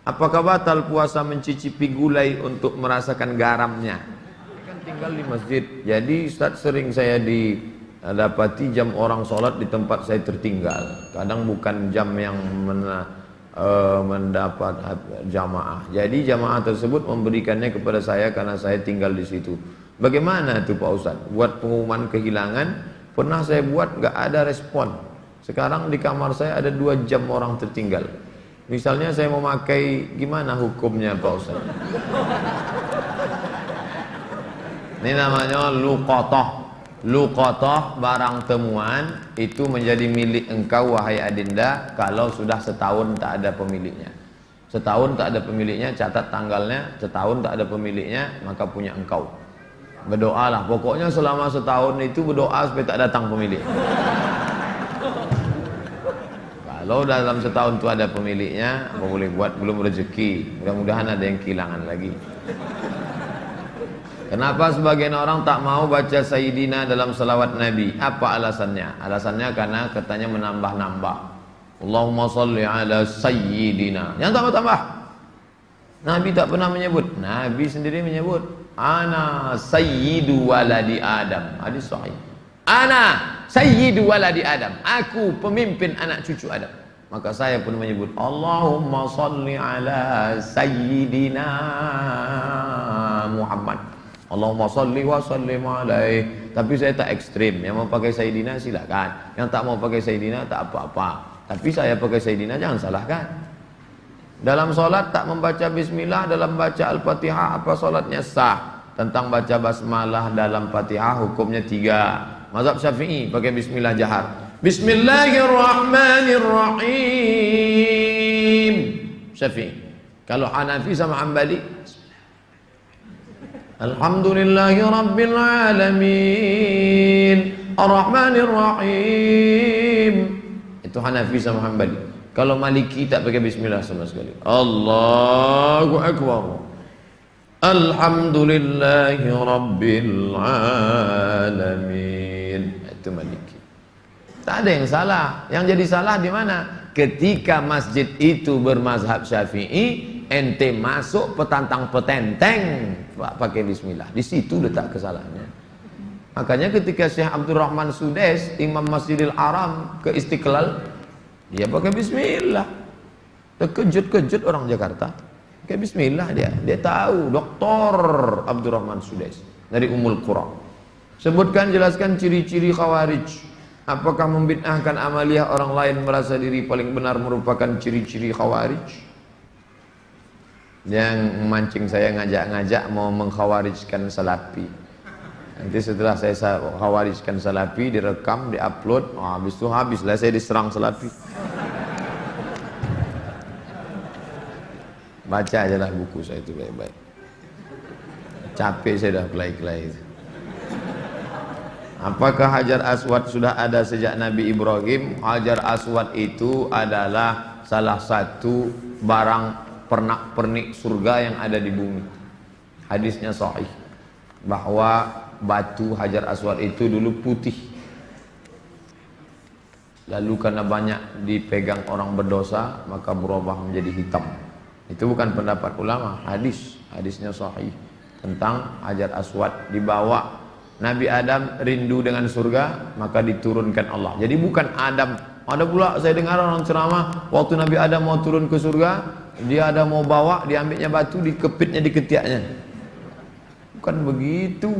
Apakah batal puasa mencicipi gulai untuk merasakan garamnya? Kan tinggal di masjid. Jadi Ustaz, sering saya dapati jam orang sholat di tempat saya tertinggal. Kadang bukan jam yang mendapat jamaah. Jadi jamaah tersebut memberikannya kepada saya karena saya tinggal di situ. Bagaimana tuh Pak Ustaz? Buat pengumuman kehilangan, pernah saya buat nggak ada respon. Sekarang di kamar saya ada 2 jam orang tertinggal. Misalnya saya mau pakai, gimana hukumnya Pak Ustaz? Ini namanya luqatah. Luqatah, barang temuan itu menjadi milik engkau wahai adinda kalau sudah setahun tak ada pemiliknya. Setahun tak ada pemiliknya, catat tanggalnya. Setahun tak ada pemiliknya, maka punya engkau. Berdoalah, pokoknya selama setahun itu berdoa supaya tak datang pemilik. Kalau dalam setahun itu ada pemiliknya, apa boleh buat, belum rezeki. Mudah-mudahan ada yang kehilangan lagi. Kenapa sebagian orang tak mau baca Sayyidina dalam salawat Nabi? Apa alasannya? Alasannya karena katanya menambah-nambah. Allahumma salli ala Sayyidina. Yang tambah-tambah. Nabi tak pernah menyebut. Nabi sendiri menyebut. Ana Sayyidu waladi Adam. Hadis sahih. Ana Sayyidu waladi Adam. Aku pemimpin anak cucu Adam. Maka saya pun menyebut Allahumma salli ala Sayyidina Muhammad. Allahumma salli wa sallim alaih. Tapi saya tak ekstrim. Yang mau pakai Sayyidina silakan. Yang tak mau pakai Sayyidina tak apa-apa. Tapi saya pakai Sayyidina jangan salahkan. Dalam solat tak membaca bismillah dalam baca Al-Fatihah, apa solatnya sah? Tentang baca basmalah dalam Fatihah hukumnya 3. Mazhab Syafi'i pakai bismillah jahar. Bismillahirrahmanirrahim. Syafi'i. Kalau Hanafi sama Hambali, Alhamdulillahi Rabbil Alamin Ar-Rahmanir Rahim. Itu Hanafi sama Hambali. Kalau Maliki tak pakai bismillah sama sekali. Allahu Akbar. Alhamdulillahi Rabbil Alamin. Itu Maliki. Tak ada yang salah. Yang jadi salah di mana? Ketika masjid itu bermazhab Syafi'i, ente masuk petantang petenteng pakai bismillah, di situ letak kesalahannya. Makanya ketika Syekh Abdurrahman Sudes, Imam Masjidil Haram ke Istiqlal, dia pakai bismillah. Terkejut-kejut orang Jakarta. Pakai bismillah dia tahu. Dr. Abdurrahman Sudes dari Ummul Qura. Sebutkan, jelaskan ciri-ciri khawarij. Apakah membid'ahkan amaliyah orang lain merasa diri paling benar merupakan ciri-ciri khawarij? Yang memancing saya ngajak-ngajak mau mengkhawarijkan salafi. Nanti setelah saya khawarijkan salafi, direkam, diupload, habis itu habislah saya diserang salafi. Baca aja lah buku saya itu baik-baik. Capek saya dah kelai-kelai itu. Apakah Hajar Aswad sudah ada sejak Nabi Ibrahim? Hajar Aswad itu adalah salah satu barang pernak-pernik surga yang ada di bumi. Hadisnya sahih bahwa batu Hajar Aswad itu dulu putih, lalu karena banyak dipegang orang berdosa maka berubah menjadi hitam. Itu bukan pendapat ulama, hadisnya sahih tentang Hajar Aswad. Dibawa Nabi Adam rindu dengan surga, maka diturunkan Allah. Jadi bukan Adam. Ada pula saya dengar orang ceramah, waktu Nabi Adam mau turun ke surga, dia ada mau bawa, diambilnya batu, dikepitnya di ketiaknya. Bukan begitu.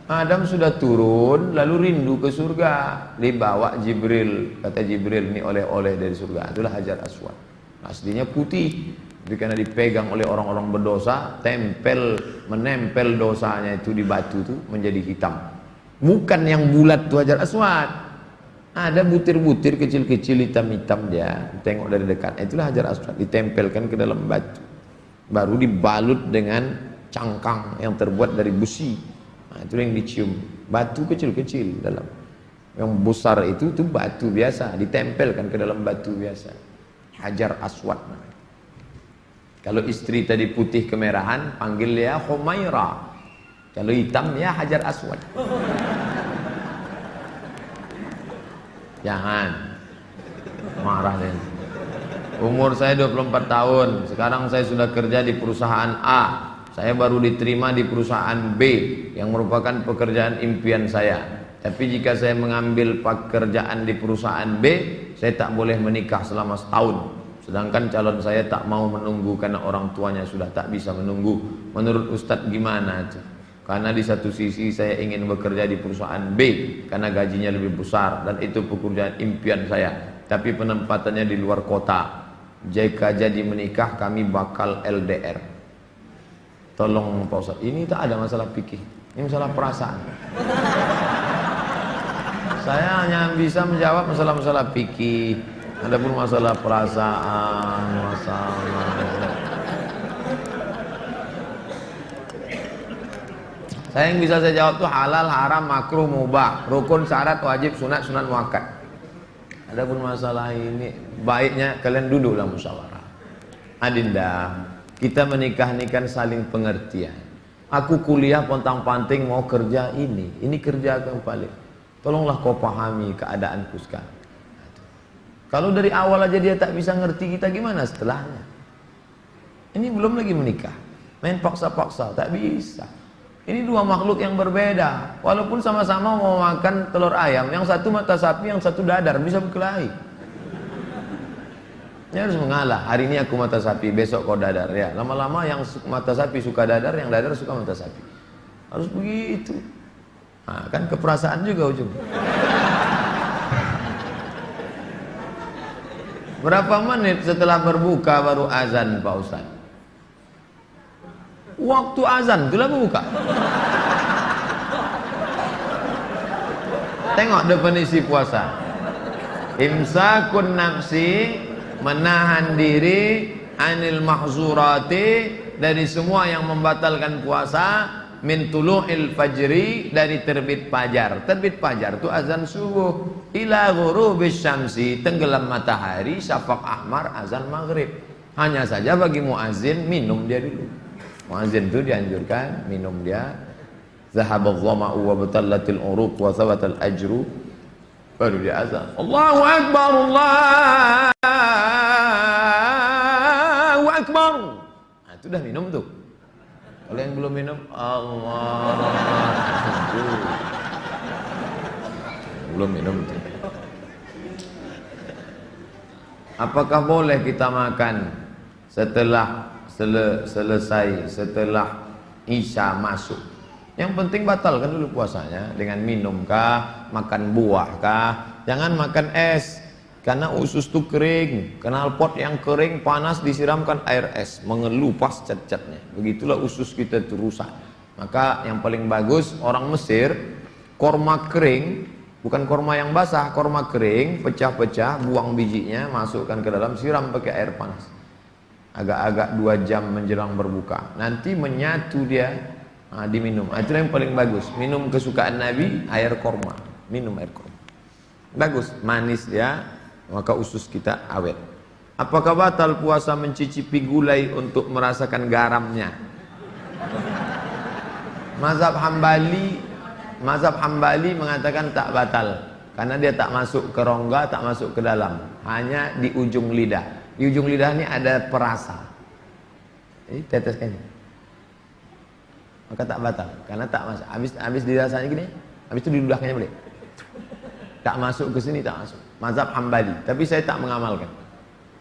Adam sudah turun, lalu rindu ke surga, dibawa Jibril. Kata Jibril, ini oleh-oleh dari surga. Itulah Hajar Aswad. Aslinya putih, tapi karena dipegang oleh orang-orang berdosa, menempel dosanya itu di batu itu menjadi hitam. Bukan yang bulat itu Hajar Aswad. Ada butir-butir kecil-kecil hitam-hitam dia, tengok dari dekat. Itulah Hajar Aswad, ditempelkan ke dalam batu. Baru dibalut dengan cangkang yang terbuat dari besi. Nah, itu yang dicium. Batu kecil-kecil dalam. Yang besar itu batu biasa, ditempelkan ke dalam batu biasa. Hajar Aswad. Kalau istri tadi putih kemerahan, panggil dia Humaira. Kalau hitam ya Hajar Aswad. Jangan marah dia. Umur saya 24 tahun. Sekarang saya sudah kerja di perusahaan A. Saya baru diterima di perusahaan B yang merupakan pekerjaan impian saya. Tapi jika saya mengambil pekerjaan di perusahaan B, saya tak boleh menikah selama setahun. Sedangkan calon saya tak mau menunggu karena orang tuanya sudah tak bisa menunggu. Menurut Ustadz gimana? Karena di satu sisi saya ingin bekerja di perusahaan B karena gajinya lebih besar dan itu pekerjaan impian saya. Tapi penempatannya di luar kota. Jika jadi menikah kami bakal LDR. Tolong Pak Ustadz, ini tak ada masalah fikih, ini masalah perasaan. Saya hanya bisa menjawab masalah-masalah fikih. Adapun masalah perasaan, saya yang bisa saya jawab tuh halal, haram, makruh, mubah, rukun, syarat, wajib, sunat, sunat muakkad. Adapun masalah ini baiknya kalian duduklah musyawarah. Adinda, kita menikah-nikah saling pengertian. Aku kuliah pontang-panting mau kerja ini kerja kau balik. Tolonglah kau pahami keadaanku sekarang. Kalau dari awal aja dia tak bisa ngerti kita, gimana setelahnya? Ini belum lagi menikah, main paksa-paksa, tak bisa. Ini dua makhluk yang berbeda. Walaupun sama-sama mau makan telur ayam, yang satu mata sapi, yang satu dadar, bisa berkelahi. Ini harus mengalah. Hari ini aku mata sapi, besok kau dadar. Ya, lama-lama yang mata sapi suka dadar, yang dadar suka mata sapi. Harus begitu. Nah, kan keperasaan juga ujung. Berapa menit setelah berbuka baru azan Pak Ustaz? Waktu azan itulah berbuka. Tengok definisi puasa. Imsakun nafsi, menahan diri anil mahzurati, dari semua yang membatalkan puasa. Min tulu'il fajri, dari terbit fajar. Terbit fajar itu azan subuh. Ila ghurubis syamsi, tenggelam matahari, syafaq ahmar, azan maghrib. Hanya saja bagi muazin minum dia dulu. Muazin itu dianjurkan minum dia. Zahabadh dhama'u wa batallatil uruq wa thabatal ajru, baru dia azan. Allahu akbar, Allahu akbar. Nah, itu dah minum tuh. Kalau yang belum minum, Allah, belum minum. Apakah boleh kita makan setelah selesai, setelah Isya masuk? Yang penting batalkan dulu puasanya dengan minum kah, makan buah kah. Jangan makan es, karena usus itu kering. Knalpot yang kering panas disiramkan air es, mengelupas cat-catnya. Begitulah usus kita itu rusak. Maka yang paling bagus orang Mesir, korma kering, bukan korma yang basah, korma kering, pecah-pecah, buang bijinya, masukkan ke dalam, siram pakai air panas. Agak-agak 2 jam menjelang berbuka. Nanti menyatu dia, diminum. Itulah yang paling bagus. Minum kesukaan Nabi, air korma. Minum air korma. Bagus, manis dia. Maka usus kita awet. Apakah batal puasa mencicipi gulai untuk merasakan garamnya? Mazhab Hambali mengatakan tak batal, karena dia tak masuk ke rongga, tak masuk ke dalam, hanya di ujung lidah. Di ujung lidah ini ada perasa. Jadi teteskan. Maka tak batal, karena tak masuk. Habis dirasanya gini, habis itu diludahkannya boleh. Tak masuk ke sini, tak masuk. Mazhab Hambali, tapi saya tak mengamalkan.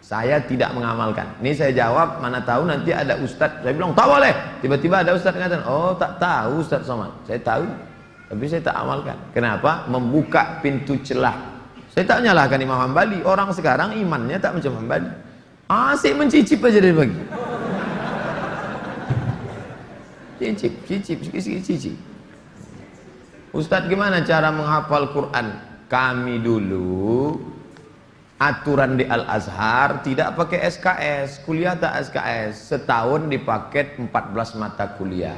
Saya tidak mengamalkan. Ini saya jawab, mana tahu nanti ada ustadz. Saya bilang tak boleh. Tiba-tiba ada ustadz mengatakan, oh tak tahu Ustadz Somad. Saya tahu, tapi saya tak amalkan. Kenapa? Membuka pintu celah. Saya tak menyalahkan Imam Hambali. Orang sekarang imannya tak macam Hambali. Asik mencicip aja dari pagi. Cicip. Ustadz gimana cara menghafal Quran? Kami dulu aturan di Al-Azhar tidak pakai SKS, kuliah tak SKS, setahun dipaket 14 mata kuliah,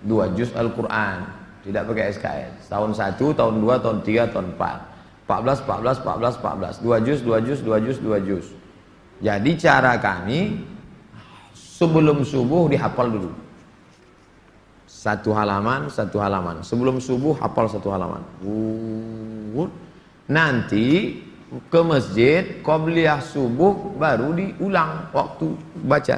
2 juz Al-Quran, tidak pakai SKS, tahun 1, tahun 2, tahun 3, tahun 4, 14, 2 juz. Jadi cara kami sebelum subuh dihafal dulu. Satu halaman. Sebelum subuh hafal 1 halaman. Nanti ke masjid, qabliyah subuh baru diulang waktu baca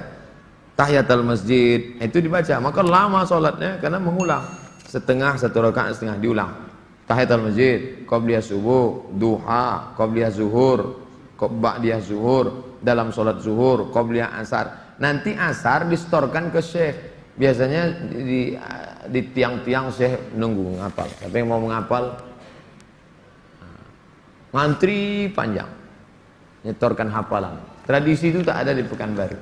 tahiyatul masjid, itu dibaca. Maka lama sholatnya karena mengulang. Setengah, satu rakaat setengah diulang. Tahiyatul masjid, qabliyah subuh, duha, qabliyah zuhur, ba'diyah zuhur, dalam sholat zuhur, qabliyah asar. Nanti asar distorkan ke syekh. Biasanya di tiang-tiang syekh nunggu ngapal. Tapi yang mau menghafal ngantri panjang, nyetorkan hafalan. Tradisi itu tak ada di Pekanbaru.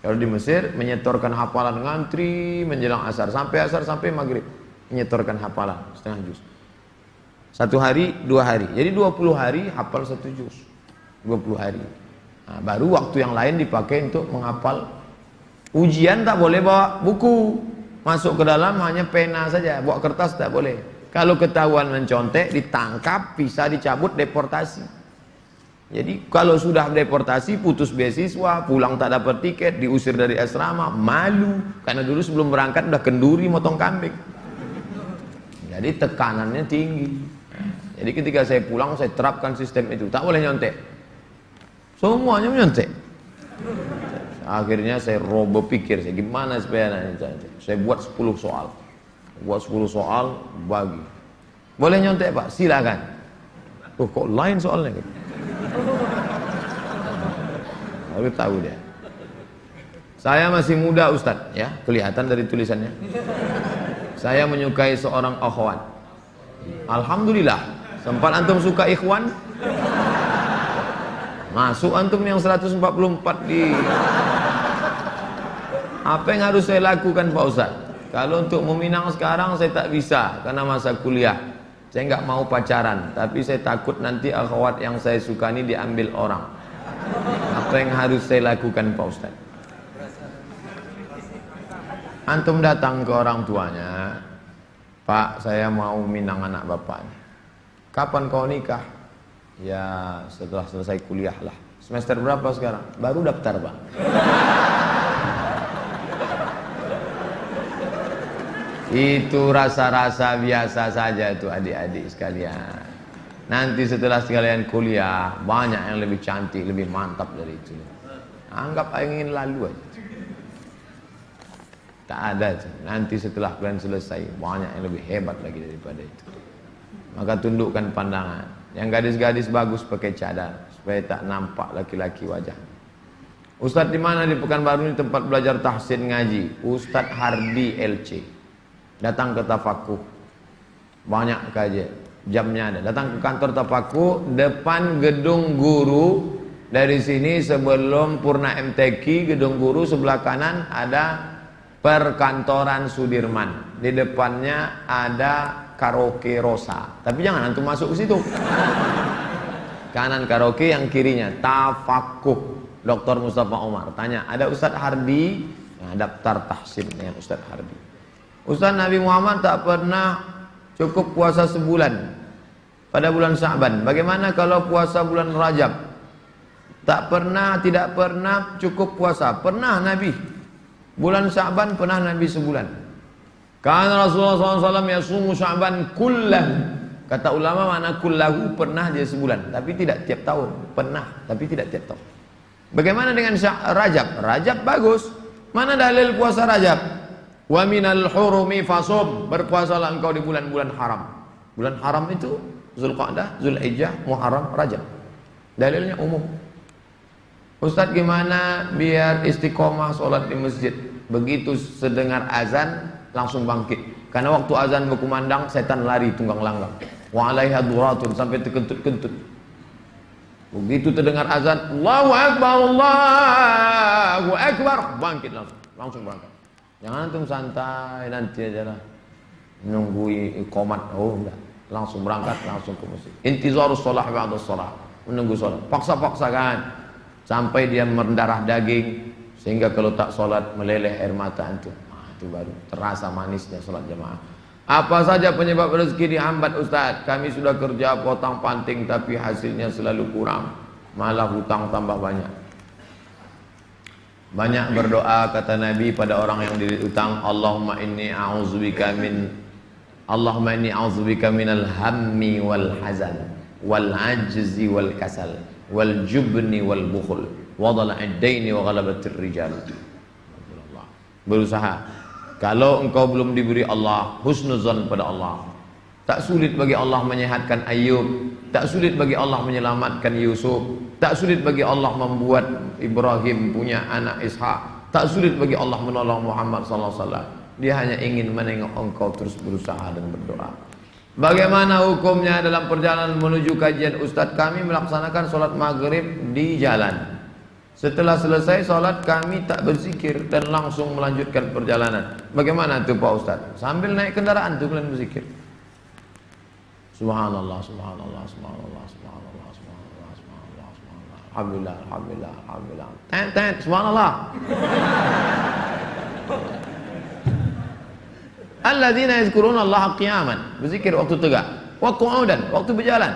Kalau di Mesir menyetorkan hafalan ngantri menjelang asar sampai maghrib, menyetorkan hafalan setengah juz. 1 hari 2 hari, jadi 20 hari hafal 1 juz, 20 hari. Nah, baru waktu yang lain dipakai untuk menghafal. Ujian tak boleh bawa buku, masuk ke dalam hanya pena saja, bawa kertas tak boleh. Kalau ketahuan mencontek, ditangkap, bisa dicabut, deportasi. Jadi kalau sudah deportasi, putus beasiswa, pulang tak dapat tiket, diusir dari asrama, malu. Karena dulu sebelum berangkat udah kenduri motong kambing. Jadi tekanannya tinggi. Jadi ketika saya pulang, saya terapkan sistem itu, tak boleh nyontek. Semuanya menyontek. Akhirnya saya berpikir, gimana supaya saya buat 10 soal. Buat 10 soal, bagi. Boleh nyontek Pak? Silakan. Oh kok lain soalnya? Baru tahu dia. Saya masih muda Ustadz, ya, kelihatan dari tulisannya. Saya menyukai seorang akhwat. Alhamdulillah. Sempat antum suka ikhwan? Masuk antum yang 144 di. Apa yang harus saya lakukan Pak Ustadz? Kalau untuk meminang sekarang saya tak bisa karena masa kuliah. Saya nggak mau pacaran, tapi saya takut nanti akhwat yang saya suka ini diambil orang. Apa yang harus saya lakukan Pak Ustadz? Antum datang ke orang tuanya, Pak, saya mau minang anak bapaknya. Kapan kau nikah? Ya setelah selesai kuliah lah. Semester berapa sekarang? Baru daftar Pak. Itu rasa-rasa biasa saja itu adik-adik sekalian. Nanti setelah sekalian kuliah, banyak yang lebih cantik, lebih mantap dari itu. Anggap ingin lalu aja. Tak ada. Nanti setelah kalian selesai, banyak yang lebih hebat lagi daripada itu. Maka tundukkan pandangan. Yang gadis-gadis bagus pakai cadar supaya tak nampak laki-laki wajah. Ustadz di mana di Pekanbaru ini tempat belajar tahsin ngaji? Ustadz Hardi LC. Datang ke Tafakuh, banyak kajian, jamnya ada. Datang ke kantor Tafakuh, depan gedung guru. Dari sini sebelum Purna MTQ, gedung guru sebelah kanan ada perkantoran Sudirman. Di depannya ada karaoke Rosa. Tapi jangan antum masuk ke situ. Kanan karaoke, yang kirinya Tafakuh. Dr. Mustafa Omar. Tanya, ada Ustadz Hardi? Nah, daftar tahsin dengan Ustadz Hardi. Ustaz, Nabi Muhammad tak pernah cukup puasa sebulan pada bulan Sya'ban. Bagaimana kalau puasa bulan Rajab? Tak pernah, tidak pernah cukup puasa. Pernah Nabi. Bulan Sya'ban pernah Nabi sebulan. Karena Rasulullah SAW yasumu Sya'ban kullahu. Kata ulama mana kullahu, pernah dia sebulan. Tapi tidak tiap tahun. Pernah, tapi tidak tiap tahun. Bagaimana dengan Rajab? Rajab bagus. Mana dalil puasa Rajab? Wa minal hurumi fasum, berpuasalah engkau di bulan-bulan haram. Bulan haram itu Zulqa'dah, Zulhijjah, Muharram, Rajab. Dalilnya umum. Ustadz, gimana biar istiqomah sholat di masjid? Begitu sedengar azan langsung bangkit. Karena waktu azan berkumandang setan lari tunggang langgang. Wa 'alaiha duratun, sampai terkentut-kentut. Begitu terdengar azan, Allahu Akbar, Allahu Akbar, bangkit langsung berangkat. Jangan antum santai nanti aja lah nunggu iqamat. Oh enggak, langsung berangkat, langsung ke masjid. Intizarus shalah ba'da shalah, menunggu salat. Paksa-paksakan sampai dia mendarah daging sehingga kalau tak salat meleleh air mata antum. Itu baru terasa manisnya salat jamaah. Apa saja penyebab rezeki dihambat Ustaz? Kami sudah kerja potong-panting tapi hasilnya selalu kurang, malah hutang tambah banyak. Banyak berdoa kata Nabi pada orang yang dililit utang, Allahumma inni a'udzubika minal hammi wal hazan. wal ajzi wal kasal wal jubni wal bukhul wa dhala'id daini wa ghalabatir rijal. Berusaha. Kalau engkau belum diberi Allah husnuzan pada Allah, tak sulit bagi Allah menyehatkan Ayub, tak sulit bagi Allah menyelamatkan Yusuf, tak sulit bagi Allah membuat Ibrahim punya anak Ishak, tak sulit bagi Allah menolong Muhammad sallallahu alaihi wasallam. Dia hanya ingin menengok engkau terus berusaha dan berdoa. Bagaimana hukumnya dalam perjalanan menuju kajian Ustadz? Kami melaksanakan sholat maghrib di jalan. Setelah selesai sholat kami tak berzikir dan langsung melanjutkan perjalanan. Bagaimana itu Pak Ustadz? Sambil naik kendaraan tuh kalian berzikir. Subhanallah, subhanallah, subhanallah, subhanallah, subhanallah, subhanallah, subhanallah. Alhamdulillah, alhamdulillah, alhamdulillah. Tet, subhanallah. Alladzina yazkuruna Allah qiyaman, berzikir waktu tegak, wa qu'udan, waktu berjalan,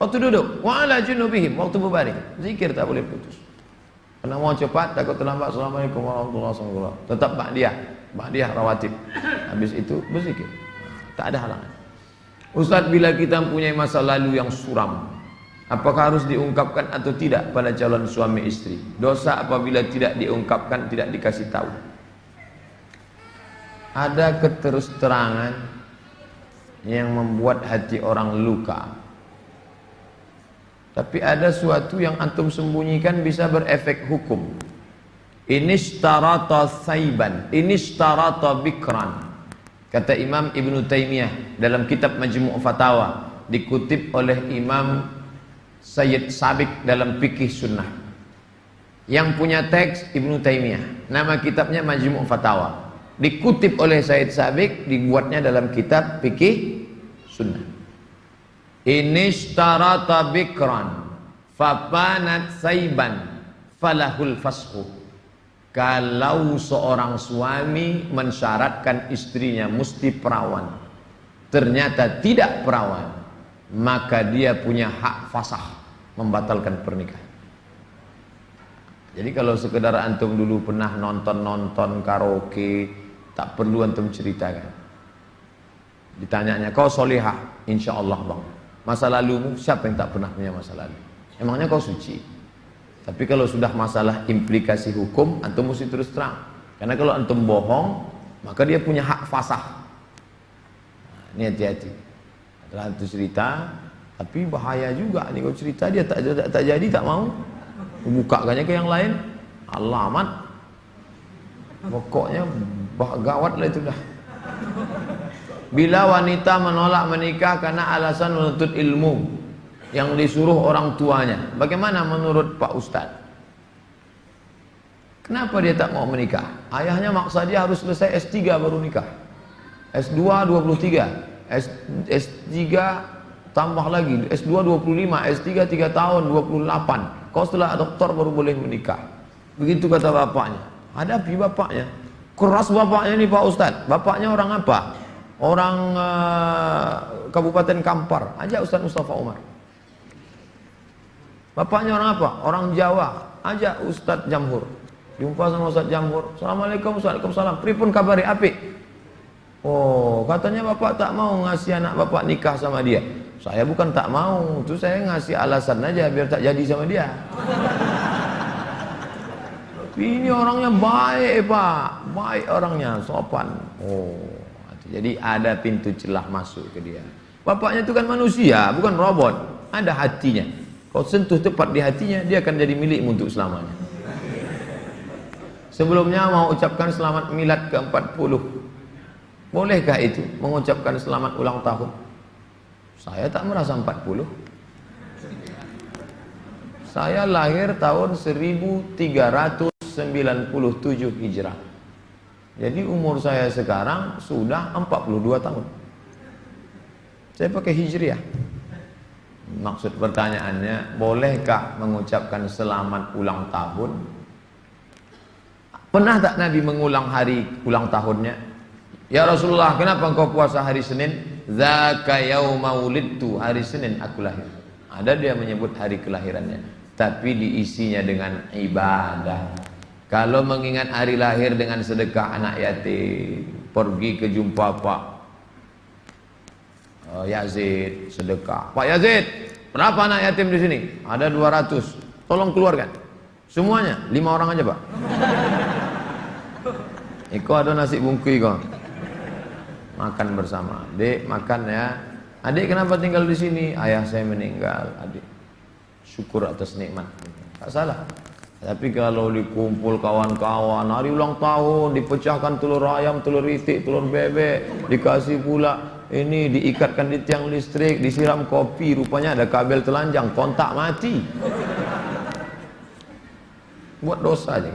waktu duduk, wa ala junubihim, waktu berbaring. Zikir tak boleh putus. Karena mau cepat takut terlambat. Assalamualaikum warahmatullahi wabarakatuh. Tetap ba'diyah rawatib. Habis itu berzikir. Tak ada halangan. Ustaz, bila kita mempunyai masa lalu yang suram, apakah harus diungkapkan atau tidak pada calon suami istri? Dosa apabila tidak diungkapkan, tidak dikasih tahu. Ada keterus-terangan yang membuat hati orang luka. Tapi ada suatu yang antum sembunyikan bisa berefek hukum. Inishtarata saiban, inishtarata bikran. Kata Imam Ibn Taymiyah dalam kitab Majmu' Fatawa, dikutip oleh Imam Sayyid Sabiq dalam Fikih Sunnah. Yang punya teks Ibn Taymiyah, nama kitabnya Majmu' Fatawa. Dikutip oleh Sayyid Sabiq, dibuatnya dalam kitab Fikih Sunnah. Inishtarata bikran fapanat saiban falahul fashu. Kalau seorang suami mensyaratkan istrinya mesti perawan, ternyata tidak perawan, maka dia punya hak fasah, membatalkan pernikahan. Jadi kalau sekedar antum dulu pernah nonton karaoke, tak perlu antum ceritakan. Ditanyanya, kau solihah? Insya Allah bang. Masa lalumu, siapa yang tak pernah punya masa lalu? Emangnya kau suci? Tapi kalau sudah masalah implikasi hukum, antum mesti terus terang. Karena kalau antum bohong, maka dia punya hak fasah. Nah, ini hati-hati. Setelah antum cerita, tapi bahaya juga nih kau cerita dia tak jadi, tak mau. Bukakannya ke yang lain, alamat. Pokoknya gawat lah itu dah. Bila wanita menolak menikah karena alasan menuntut ilmu yang disuruh orang tuanya, bagaimana menurut Pak Ustadz? Kenapa dia tak mau menikah? Ayahnya maksa dia harus selesai S3 baru nikah. S2 23, S3 tambah lagi, S2 25, S3 3 tahun 28. Kau setelah doktor baru boleh menikah. Begitu kata bapaknya. Hadapi bapaknya. Keras bapaknya nih Pak Ustadz. Bapaknya orang apa? Orang Kabupaten Kampar. Ajak Ustadz Mustafa Umar. Bapaknya orang apa? Orang Jawa. Ajak Ustadz Jamhur. Jumpa sama Ustadz Jamhur. Assalamualaikum, Waalaikumsalam. Pripun kabari apik? Oh, katanya bapak tak mau ngasih anak bapak nikah sama dia. Saya bukan tak mau, itu saya ngasih alasan aja biar tak jadi sama dia. Ini orangnya baik Pak, baik orangnya, sopan. Oh, jadi ada pintu celah masuk ke dia. Bapaknya itu kan manusia, bukan robot. Ada hatinya. Kau sentuh tepat di hatinya, dia akan jadi milikmu untuk selamanya. Sebelumnya mau ucapkan selamat milad ke-40. Bolehkah itu mengucapkan selamat ulang tahun? Saya tak merasa 40. Saya lahir tahun 1397 Hijrah. Jadi umur saya sekarang sudah 42 tahun. Saya pakai Hijriah. Maksud pertanyaannya, bolehkah mengucapkan selamat ulang tahun? Pernah tak Nabi mengulang hari ulang tahunnya? Ya Rasulullah, kenapa engkau puasa hari Senin? Zaka yauma wulidtu, hari Senin aku lahir. Ada dia menyebut hari kelahirannya, tapi diisinya dengan ibadah. Kalau mengingat hari lahir dengan sedekah anak yatim, pergi ke jumpa Pak Yazid, sedekah. Pak Yazid, Berapa anak yatim di sini? Ada 200. Tolong keluarkan. Semuanya, 5 orang aja, Pak. Iko ada nasi bungkui kok. Makan bersama. Dek, makan ya. Adik kenapa tinggal di sini? Ayah saya meninggal, adik. Syukur atas nikmat. Tak salah. Tapi kalau dikumpul kawan-kawan, hari ulang tahun, dipecahkan telur ayam, telur itik, telur bebek, dikasih pula ini, diikatkan di tiang listrik, disiram kopi, rupanya ada kabel telanjang, kontak mati. Buat dosa aja.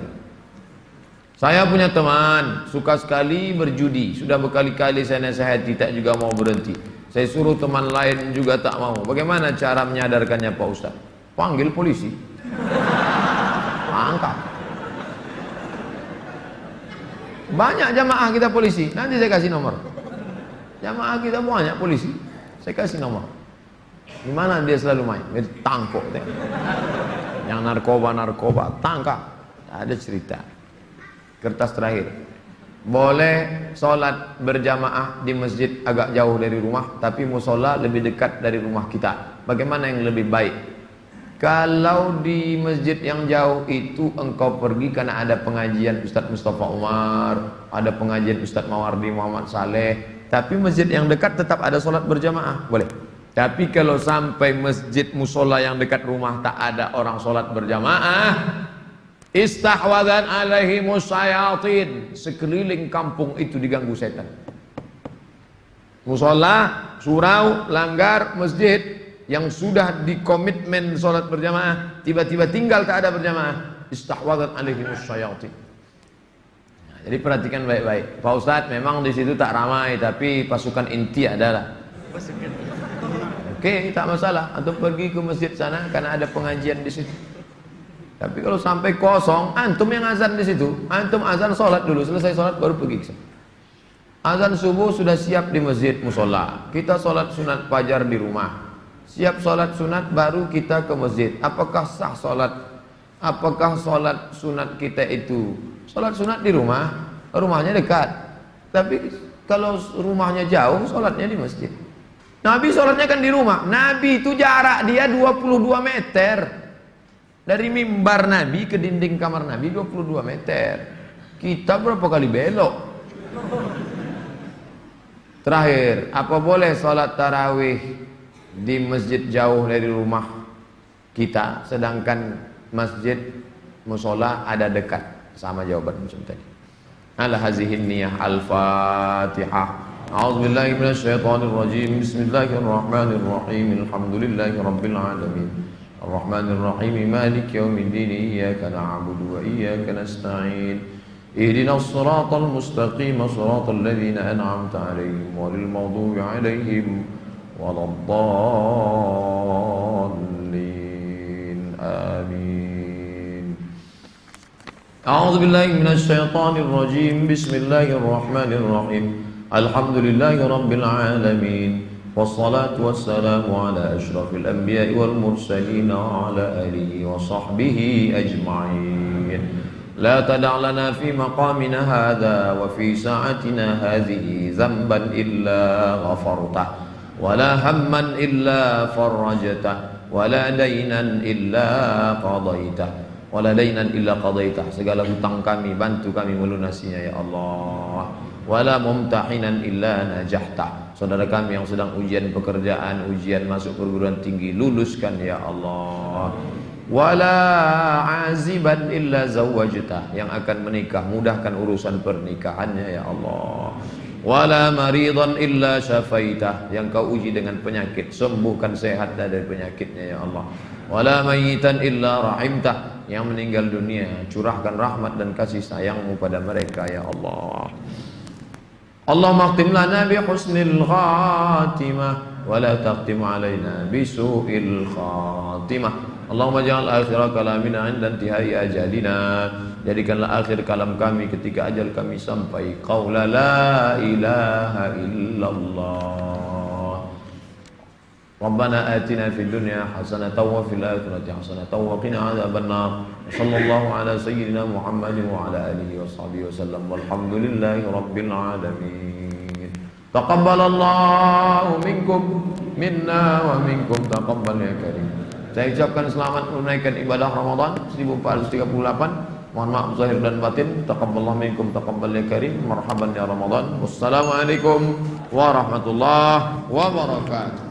Saya punya teman, suka sekali berjudi. Sudah berkali-kali saya nasihati, tak juga mau berhenti. Saya suruh teman lain juga tak mau. Bagaimana cara menyadarkannya Pak Ustaz? Panggil polisi. Angkat. Banyak jamaah kita polisi. Nanti saya kasih nomor. Jamaah kita banyak polisi. Saya kasih nomor. Di mana dia selalu main? Tangkap. Yang narkoba, tangkap. Ada cerita. Kertas terakhir. Boleh sholat berjamaah di masjid agak jauh dari rumah, tapi musola lebih dekat dari rumah kita. Bagaimana yang lebih baik? Kalau di masjid yang jauh itu engkau pergi karena ada pengajian Ustadz Mustafa Umar, ada pengajian Ustadz Mawardi Muhammad Saleh, tapi masjid yang dekat tetap ada sholat berjamaah, boleh. Tapi kalau sampai masjid musola yang dekat rumah tak ada orang sholat berjamaah, istahwadan alaihimus syayatin, sekeliling kampung itu diganggu setan. Musola, surau, langgar, masjid yang sudah dikomitmen sholat berjamaah, tiba-tiba tinggal tak ada berjamaah, istahwadan alaihimus syayatin. Nah, jadi perhatikan baik-baik. Pak Ustadz, memang di situ tak ramai, tapi pasukan inti adalah. Oke, tak masalah. Antum pergi ke masjid sana karena ada pengajian di situ. Tapi kalau sampai kosong, antum yang azan di situ, antum azan sholat dulu, selesai sholat baru pergi ke sana. Azan subuh sudah siap di masjid musola. Kita sholat sunat fajar di rumah. Siap sholat sunat baru kita ke masjid. Apakah sah sholat? Apakah sholat sunat kita itu? Sholat sunat di rumah, rumahnya dekat. Tapi kalau rumahnya jauh, sholatnya di masjid. Nabi sholatnya kan di rumah. Nabi itu jarak dia 22 meter. Dari mimbar Nabi ke dinding kamar Nabi 22 meter. Kita berapa kali belok? Terakhir, apa boleh sholat tarawih di masjid jauh dari rumah kita, sedangkan masjid musola ada dekat? Sama jawaban macam tadi. Ala hazihin niyah. Al-Fatihah. A'udzubillahi minasyaitonirrajim. Bismillahirrahmanirrahim. Alhamdulillahi rabbil alamin. Ar-Rahmanir-Rahim. Maliki yaumiddin. Iyyaka na'budu wa iyyaka nasta'in. Ihdinas siratal mustaqim. Siratal ladzina an'amta 'alaihim ghairil maghdubi 'alaihim waladdallin. Amin. A'udzu billahi minasyaitonir rajim. Bismillahirrahmanirrahim. Alhamdulillahi rabbil alamin. Wassalatu wassalamu ala asyrafil anbiya'i wal mursalin wa ala alihi wa sahbihi ajma'in. La tada' lana fi maqamina hadha wa fi sa'atina hadhihi dhanban illa ghafartah, wa la hamman illa farajtah, wa la daynan illa qadaitah, wa la daynan illa qadaitah. Segala hutang kami bantu kami melunasinya ya Allah. Wa la mumtahinan illa najahta. Saudara kami yang sedang ujian pekerjaan, ujian masuk perguruan tinggi, luluskan ya Allah. Wala aziban illa zawwajtah, yang akan menikah mudahkan urusan pernikahannya ya Allah. Wala maridan illa syafaitah, yang kau uji dengan penyakit sembuhkan sehat dari penyakitnya ya Allah. Wala mayitan illa rahimtah, yang meninggal dunia curahkan rahmat dan kasih sayangmu pada mereka ya Allah. Allahumma khtim lana bi husnil khatimah wa la taqtim alaina bi su'il khatimah. Allahumma ja'al akhir kalamina 'inda intihai ajalina, jadikanlah akhir kalam kami ketika ajal kami sampai, qaula la ilaha illallah. Rabbana atina fid dunya hasanatan wa fil akhirati hasanatan wa qina adzabannar. Sallallahu ala sayyidina Muhammadin wa ala alihi wa sahbihi wasallam. Walhamdulillahi rabbil alamin. Taqabbalallahu minkum minna wa minkum. taqabbal ya karim. Saya ucapkan selamat menunaikan ibadah Ramadan 1438. Mohon maaf zahir dan batin. Taqabbalallahu minkum taqabbal ya karim. Marhaban ya Ramadan. Wassalamualaikum warahmatullahi wabarakatuh.